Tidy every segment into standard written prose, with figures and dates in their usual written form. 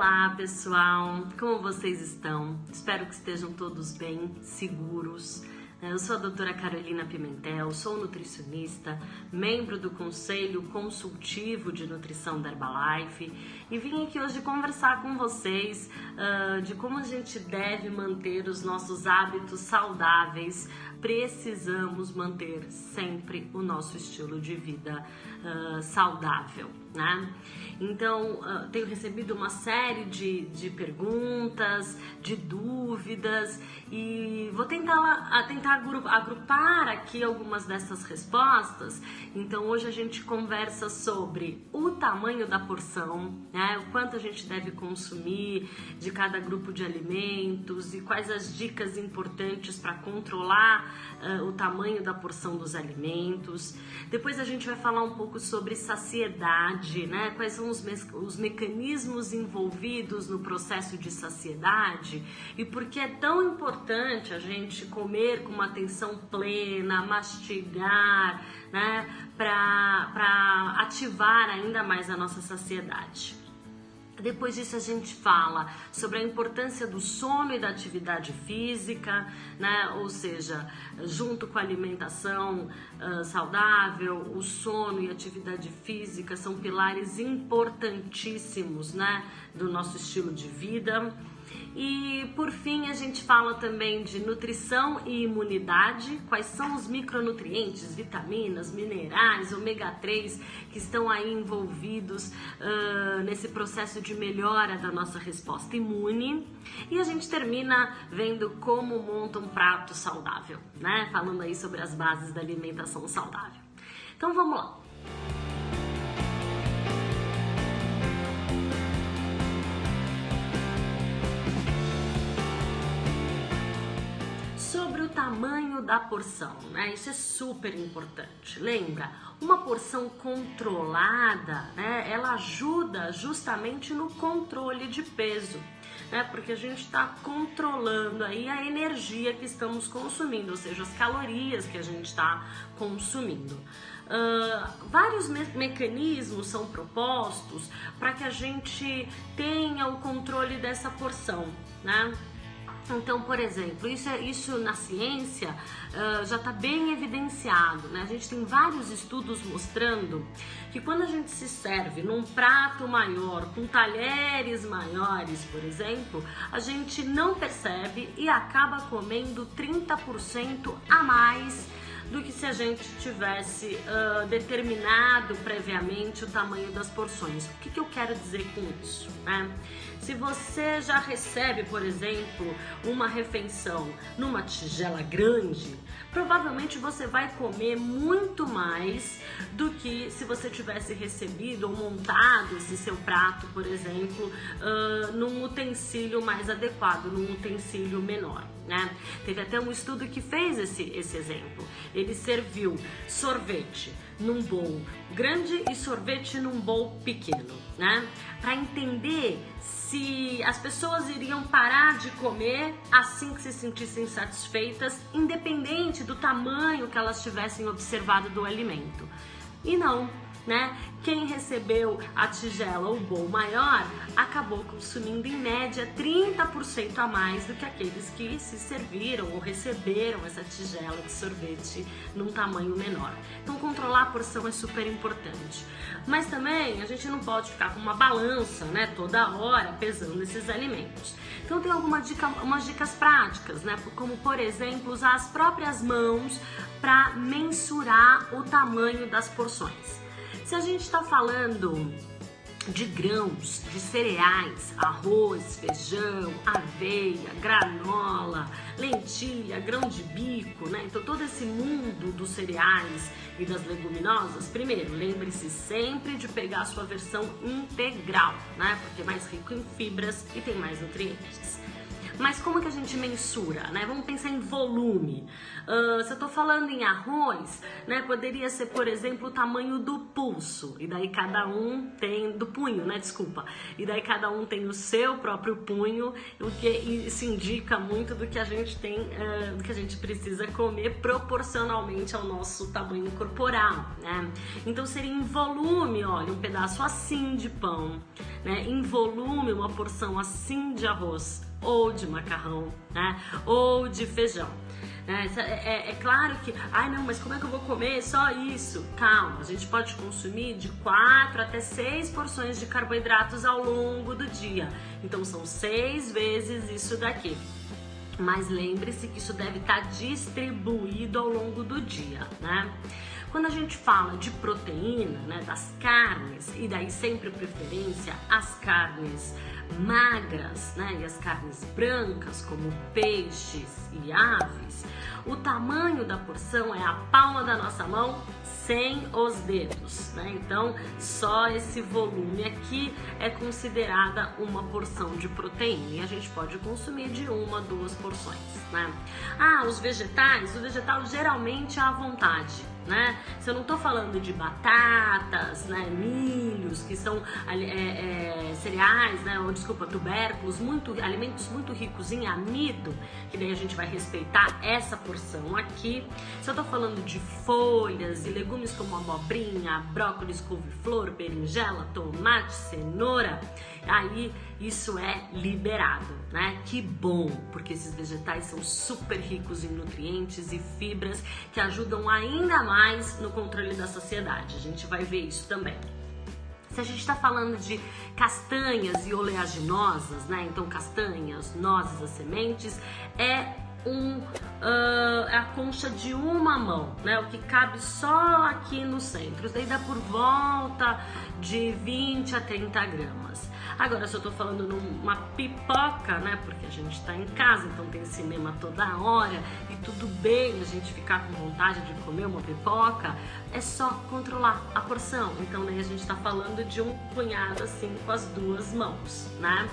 Olá pessoal, como vocês estão? Espero que estejam todos bem, seguros. Eu sou a doutora Carolina Pimentel, sou nutricionista, membro do Conselho Consultivo de Nutrição da Herbalife e vim aqui hoje conversar com vocês de como a gente deve manter os nossos hábitos saudáveis. Precisamos manter sempre o nosso estilo de vida saudável, né? Então, tenho recebido uma série de perguntas, de dúvidas e vou tentar agrupar aqui algumas dessas respostas. Então, hoje a gente conversa sobre o tamanho da porção, né? O quanto a gente deve consumir de cada grupo de alimentos e quais as dicas importantes para controlar o tamanho da porção dos alimentos. Depois a gente vai falar um pouco sobre saciedade, né? Quais são os mecanismos envolvidos no processo de saciedade e por que é tão importante a gente comer com uma atenção plena, mastigar, né? Para ativar ainda mais a nossa saciedade. Depois disso a gente fala sobre a importância do sono e da atividade física, né? Ou seja, junto com a alimentação saudável, o sono e a atividade física são pilares importantíssimos, né? Do nosso estilo de vida. E por fim a gente fala também de nutrição e imunidade, quais são os micronutrientes, vitaminas, minerais, ômega 3 que estão aí envolvidos nesse processo de melhora da nossa resposta imune. E a gente termina vendo como monta um prato saudável, né? Falando aí sobre as bases da alimentação saudável. Então vamos lá. Sobre o tamanho da porção, né? Isso é super importante. Lembra? Uma porção controlada, né? Ela ajuda justamente no controle de peso, né? Porque a gente está controlando aí a energia que estamos consumindo, ou seja, as calorias que a gente está consumindo. Vários mecanismos são propostos para que a gente tenha o controle dessa porção, né? Então, por exemplo, isso na ciência já está bem evidenciado, né? A gente tem vários estudos mostrando que quando a gente se serve num prato maior, com talheres maiores, por exemplo, a gente não percebe e acaba comendo 30% a mais do que se a gente tivesse determinado previamente o tamanho das porções. O que eu quero dizer com isso, né? Se você já recebe, por exemplo, uma refeição numa tigela grande, provavelmente você vai comer muito mais do que se você tivesse recebido ou montado esse seu prato, por exemplo, num utensílio mais adequado, num utensílio menor, né? Teve até um estudo que fez esse exemplo. Ele serviu sorvete num bowl grande e sorvete num bowl pequeno, né? Para entender se as pessoas iriam parar de comer assim que se sentissem satisfeitas, independente do tamanho que elas tivessem observado do alimento. E não, né? Quem recebeu a tigela ou bowl maior acabou consumindo em média 30% a mais do que aqueles que se serviram ou receberam essa tigela de sorvete num tamanho menor. Então controlar a porção é super importante. Mas também a gente não pode ficar com uma balança, né, toda hora pesando esses alimentos. Então tem umas dicas práticas, né, como por exemplo usar as próprias mãos para mensurar o tamanho das porções. Se a gente está falando de grãos, de cereais, arroz, feijão, aveia, granola, lentilha, grão de bico, né? Então todo esse mundo dos cereais e das leguminosas, primeiro, lembre-se sempre de pegar a sua versão integral, né? Porque é mais rico em fibras e tem mais nutrientes. Mas como que a gente mensura, né? Vamos pensar em volume. Se eu tô falando em arroz, né? Poderia ser, por exemplo, o tamanho do pulso. E daí cada um tem... Do punho, né? Desculpa. E daí cada um tem o seu próprio punho, o que isso indica muito do que a gente tem, do que a gente precisa comer proporcionalmente ao nosso tamanho corporal, né? Então seria em volume, olha, um pedaço assim de pão, né? Em volume, uma porção assim de arroz, ou de macarrão, né? Ou de feijão. É claro que, não, mas como é que eu vou comer só isso? Calma, a gente pode consumir de 4 até 6 porções de carboidratos ao longo do dia. Então são 6 vezes isso daqui. Mas lembre-se que isso deve estar distribuído ao longo do dia, né? Quando a gente fala de proteína, né, das carnes, e daí sempre preferência as carnes magras, né, e as carnes brancas, como peixes e aves, o tamanho da porção é a palma da nossa mão sem os dedos, né? Então, só esse volume aqui é considerada uma porção de proteína e a gente pode consumir de 1 a 2 porções, né? Os vegetais, o vegetal geralmente é à vontade, né? Se eu não tô falando de batatas, né, milhos, que são cereais, né, ou desculpa, tubérculos, alimentos muito ricos em amido, que daí a gente vai respeitar essa porção aqui. Se eu tô falando de folhas e legumes como abobrinha, brócolis, couve-flor, berinjela, tomate, cenoura, aí isso é liberado, né? Que bom, porque esses vegetais são super ricos em nutrientes e fibras que ajudam ainda mais no controle da saciedade. A gente vai ver isso também. Se a gente está falando de castanhas e oleaginosas, né? Então castanhas, nozes, as sementes, é a concha de uma mão, né? O que cabe só aqui no centro. Isso daí dá por volta de 20 a 30 gramas. Agora, se eu tô falando numa pipoca, né? Porque a gente tá em casa, então tem cinema toda hora e tudo bem a gente ficar com vontade de comer uma pipoca, é só controlar a porção. Então, né, a gente tá falando de um punhado assim com as 2 mãos, né?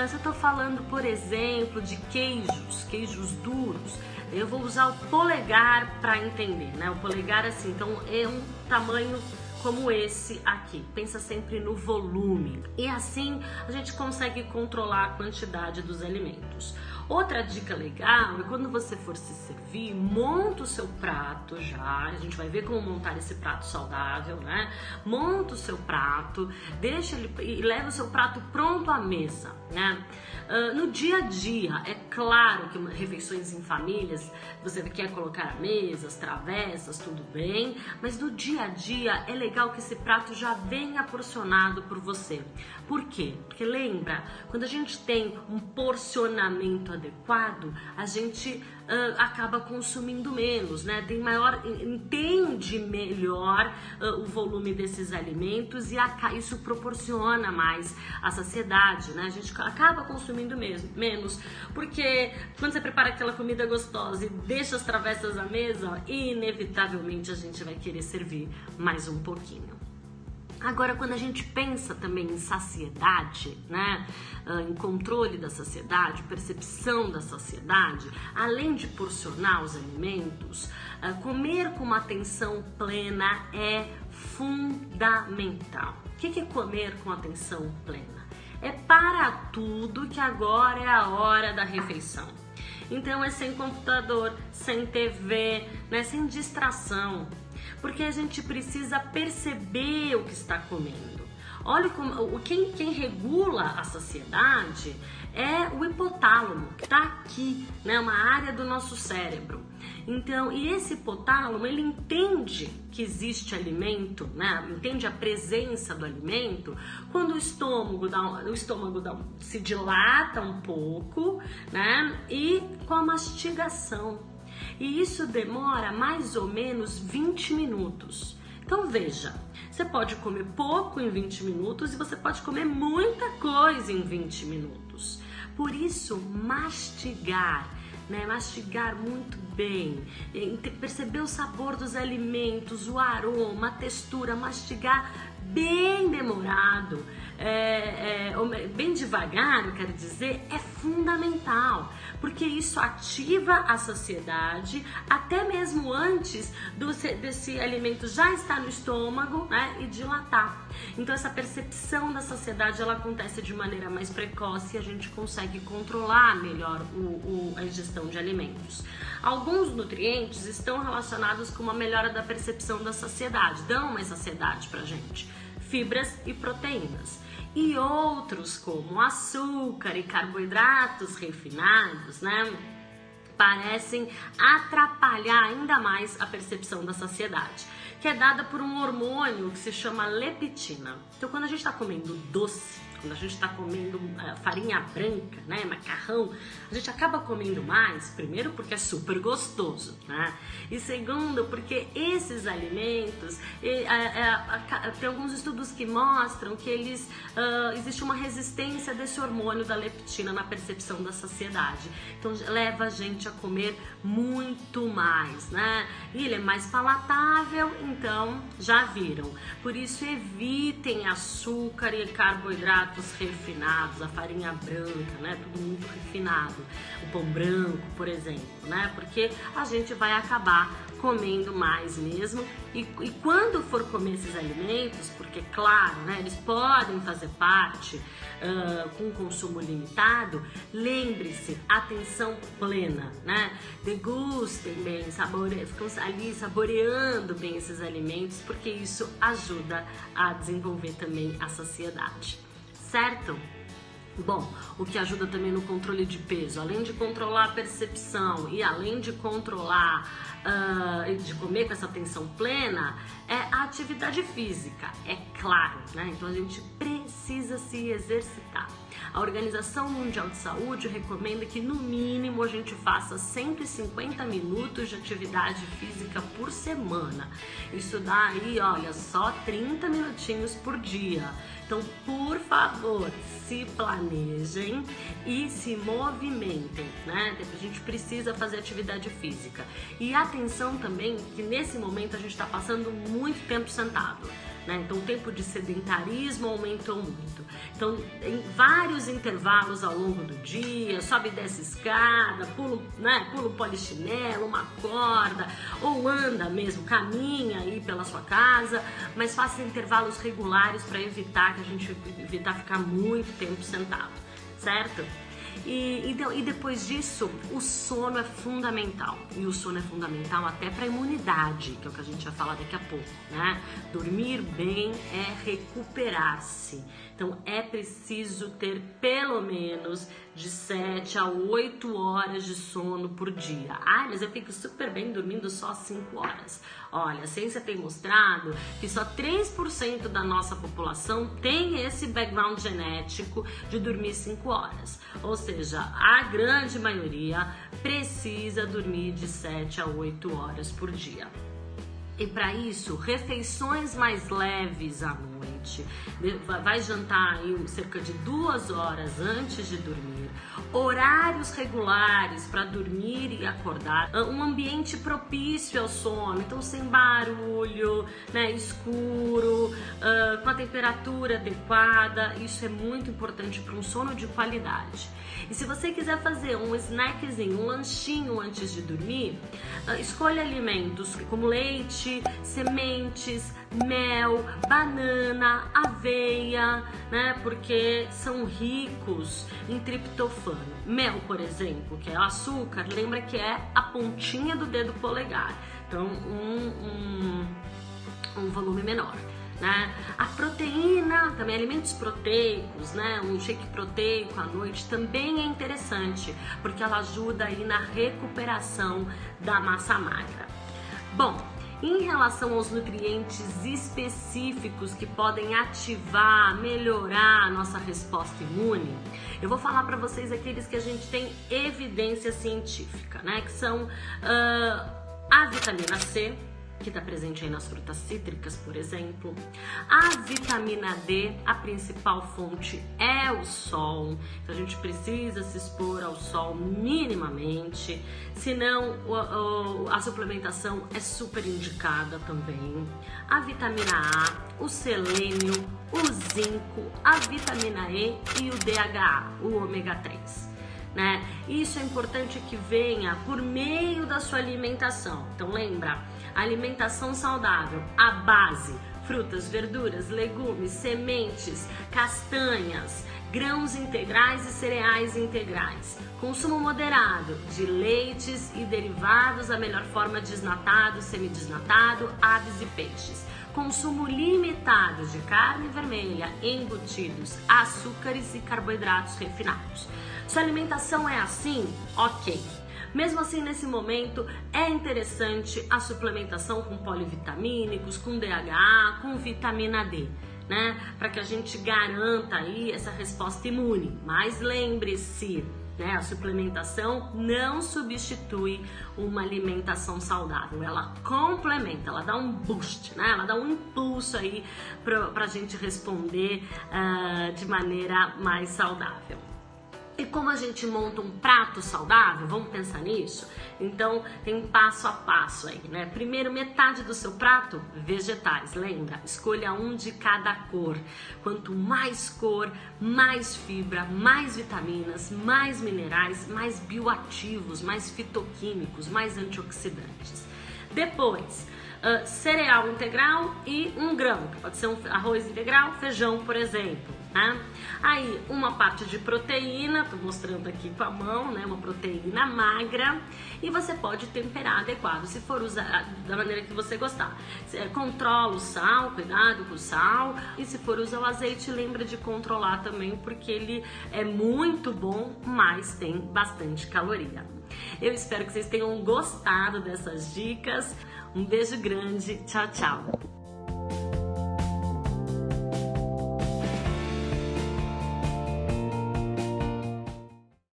Se eu tô falando, por exemplo, de queijos duros, eu vou usar o polegar para entender, né? O polegar, assim, então é um tamanho como esse aqui. Pensa sempre no volume. E assim a gente consegue controlar a quantidade dos alimentos. Outra dica legal é quando você for se servir, monta o seu prato já. A gente vai ver como montar esse prato saudável, né? Monta o seu prato, deixa ele e leva o seu prato pronto à mesa, né? No dia a dia, é claro que refeições em famílias, você quer colocar mesas, travessas, tudo bem, mas no dia a dia é legal que esse prato já venha porcionado por você. Por quê? Porque lembra, quando a gente tem um porcionamento adequado, a gente acaba consumindo menos, né? Entende melhor o volume desses alimentos e isso proporciona mais a saciedade, né? A gente acaba consumindo menos, porque quando você prepara aquela comida gostosa e deixa as travessas à mesa, inevitavelmente a gente vai querer servir mais um pouquinho. Agora, quando a gente pensa também em saciedade, né, em controle da saciedade, percepção da saciedade, além de porcionar os alimentos, comer com uma atenção plena é fundamental. O que é comer com atenção plena? É para tudo que agora é a hora da refeição. Então é sem computador, sem TV, né, sem distração. Porque a gente precisa perceber o que está comendo. Olha como quem regula a saciedade é o hipotálamo, que está aqui, né, uma área do nosso cérebro. Então, e esse hipotálamo, ele entende que existe alimento, né? Entende a presença do alimento quando o estômago se dilata um pouco, né? E com a mastigação. E isso demora mais ou menos 20 minutos. Então veja, você pode comer pouco em 20 minutos e você pode comer muita coisa em 20 minutos. Por isso, mastigar, né? Mastigar muito bem, perceber o sabor dos alimentos, o aroma, a textura, mastigar bem demorado, bem devagar, eu quero dizer, é fundamental, porque isso ativa a saciedade até mesmo antes desse alimento já estar no estômago, né, e dilatar. Então essa percepção da saciedade ela acontece de maneira mais precoce e a gente consegue controlar melhor a ingestão de alimentos. Alguns nutrientes estão relacionados com uma melhora da percepção da saciedade, dão mais saciedade pra gente, fibras e proteínas. E outros, como açúcar e carboidratos refinados, né, parecem atrapalhar ainda mais a percepção da saciedade, que é dada por um hormônio que se chama leptina. Então, quando a gente está comendo doce, quando a gente está comendo farinha branca, né, macarrão, a gente acaba comendo mais, primeiro porque é super gostoso, né? E segundo porque esses alimentos, tem alguns estudos que mostram que existe uma resistência desse hormônio da leptina na percepção da saciedade. Então leva a gente a comer muito mais, né? E ele é mais palatável, então já viram. Por isso evitem açúcar e carboidratos refinados, a farinha branca, né? Tudo muito refinado, o pão branco, por exemplo, né? Porque a gente vai acabar comendo mais mesmo. E quando for comer esses alimentos, porque claro, né, eles podem fazer parte com consumo limitado, lembre-se, atenção plena, né? Degustem bem, ficam ali saboreando bem esses alimentos, porque isso ajuda a desenvolver também a saciedade. Certo? Bom, o que ajuda também no controle de peso, além de controlar a percepção e além de controlar, de comer com essa atenção plena, é a atividade física, é claro, né? Então a gente precisa se exercitar. A Organização Mundial de Saúde recomenda que no mínimo a gente faça 150 minutos de atividade física por semana. Isso dá aí, olha, só 30 minutinhos por dia. Então, por favor, se planejem e se movimentem, né? A gente precisa fazer atividade física. E atenção também que nesse momento a gente está passando muito tempo sentado, né? Então o tempo de sedentarismo aumentou muito. Então, em vários intervalos ao longo do dia, sobe e desce escada, pula um polichinelo, uma corda, ou anda mesmo, caminha aí pela sua casa, mas faça intervalos regulares para evitar ficar muito tempo sentado, certo? E depois disso, o sono é fundamental. E o sono é fundamental até para a imunidade, que é o que a gente vai falar daqui a pouco, né? Dormir bem é recuperar-se. Então é preciso ter pelo menos de 7 a 8 horas de sono por dia. Mas eu fico super bem dormindo só 5 horas. Olha, a ciência tem mostrado que só 3% da nossa população tem esse background genético de dormir 5 horas. Ou seja, a grande maioria precisa dormir de 7 a 8 horas por dia. E para isso, refeições mais leves à noite, vai jantar aí cerca de 2 horas antes de dormir, horários regulares para dormir e acordar, um ambiente propício ao sono, então sem barulho, né, escuro, com a temperatura adequada, isso é muito importante para um sono de qualidade. E se você quiser fazer um snackzinho, um lanchinho antes de dormir, escolha alimentos como leite, sementes, mel, banana, aveia, né? Porque são ricos em triptofano. Mel, por exemplo, que é o açúcar, lembra que é a pontinha do dedo polegar. Então, um volume menor. Né? A proteína, também alimentos proteicos, né? Um shake proteico à noite também é interessante, porque ela ajuda aí na recuperação da massa magra. Bom, em relação aos nutrientes específicos que podem ativar, melhorar a nossa resposta imune, eu vou falar para vocês aqueles que a gente tem evidência científica, né? Que são a vitamina C, que está presente aí nas frutas cítricas, por exemplo. A vitamina D, a principal fonte é o sol, então a gente precisa se expor ao sol minimamente, senão a suplementação é super indicada também. A vitamina A, o selênio, o zinco, a vitamina E e o DHA, o ômega 3. Né? Isso é importante que venha por meio da sua alimentação. Então lembra, alimentação saudável, a base, frutas, verduras, legumes, sementes, castanhas, grãos integrais e cereais integrais. Consumo moderado de leites e derivados, a melhor forma desnatado, semidesnatado, aves e peixes. Consumo limitado de carne vermelha, embutidos, açúcares e carboidratos refinados. Sua alimentação é assim? Ok. Mesmo assim, nesse momento, é interessante a suplementação com polivitamínicos, com DHA, com vitamina D, né? Para que a gente garanta aí essa resposta imune. Mas lembre-se, né? A suplementação não substitui uma alimentação saudável. Ela complementa, ela dá um boost, né? Ela dá um impulso aí para a gente responder de maneira mais saudável. E como a gente monta um prato saudável, vamos pensar nisso? Então tem passo a passo aí, né? Primeiro, metade do seu prato, vegetais. Lembra? Escolha um de cada cor. Quanto mais cor, mais fibra, mais vitaminas, mais minerais, mais bioativos, mais fitoquímicos, mais antioxidantes. Depois, cereal integral e um grão, que pode ser um arroz integral, feijão, por exemplo. Né? Aí uma parte de proteína, tô mostrando aqui com a mão, né? Uma proteína magra, e você pode temperar adequado, se for usar da maneira que você gostar. Controla o sal, cuidado com o sal, e se for usar o azeite, lembra de controlar também, porque ele é muito bom, mas tem bastante caloria. Eu espero que vocês tenham gostado dessas dicas. Um beijo grande, tchau, tchau!